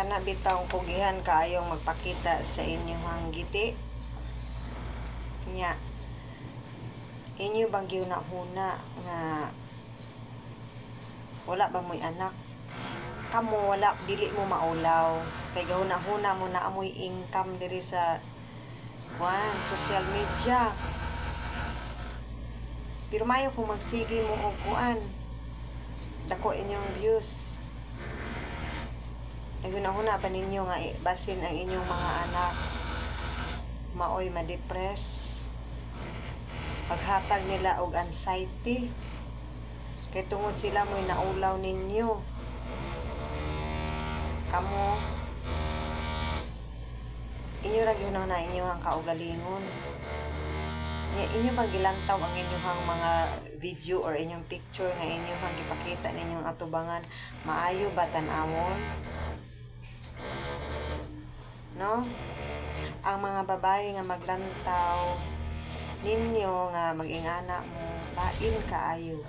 kana bitang pugihan kaayong magpakita sa inyong giti nya inyo bang gihuna-huna nga wala ba mo'y anak kamo wala dili mo maulaw kay gahuna-huna mo na amoy income diri sa social media. Pero maayo kung magsigi mo og dako inyong views. Gahuna-huna ba ninyo nga basin ang inyong mga anak maoy ma-depress, paghatag nila og anxiety kay tungod sila mo'y naulaw ninyo. Kamo inyo ra gyud na inyong kaugalingon. Inyo bang gilantaw ang inyong mga video or inyong picture nga inyong gipakita ninyong atubangan maayo ba tan-awon? No? Ang mga babae nga maglantaw ninyo nga mag-ingana mo lain kaayo.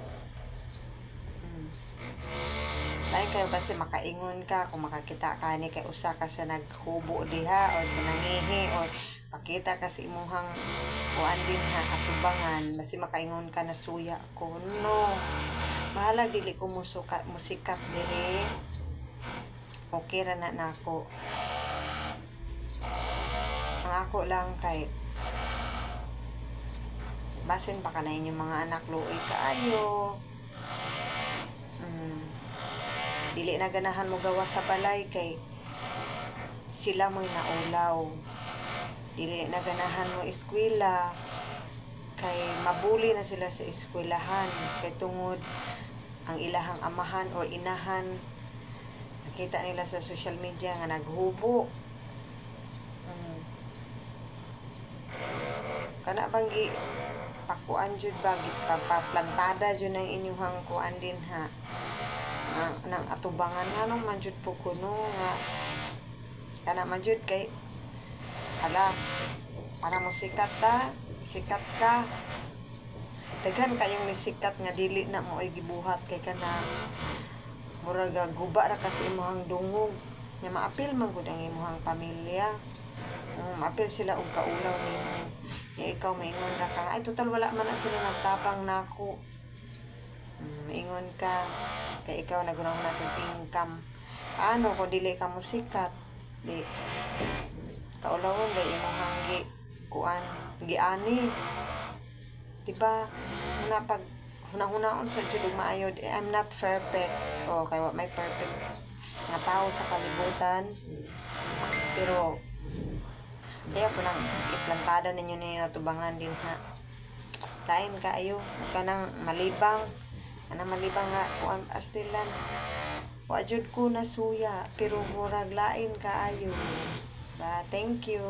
Lain kayo basi makaingon ka kung makakita ka ni kay usa ka sa naghubo diha or sa nangihi or pakita ka sa imuhang din atubangan basi makaingon ka na suya ko. No, bahala dili ko musikat dire, okay ra na nako. Ang ako lang kay basin pa ka na inyong mga anak luoy kaayo. Dili na ganahan mo gawa sa balay kay sila mo'y naulaw. Dili na ganahan mo eskwela kay mabuli na sila sa eskwelahan kay tungod ang ilahang amahan or inahan nakita nila sa social media nga naghubo. Kana banggi pakuan jud ba gipaplantada jud ng inyong kuan din ha nang atubangan nganong man jud po kuno nga kana man jud kay hala para mo sikat ka daghan kayong nisikat nga dili na mo ay gibuhat kay kana murag guba ra kasi imong dungog nya maapil man gud ang imong pamilya. Maapil sila og kaulaw nimo nya ikaw maingon ra ka ay total wala man na sila nagtabang nako. Maingon ka kay ikaw nagunahon na kag income. Ano kung dili ka musikat di kaulawon ba imong kuan giani diba muna pag hunahunahon sa jud og maayo. I'm not perfect kay wa may perfect nga tao sa kalibutan pero kaya po nang iplantada ninyo na tubangan din ha lain kaayo kanang malibang nga kuan astilan wa jud ko na suya pero murag lain kaayo ba. Thank you.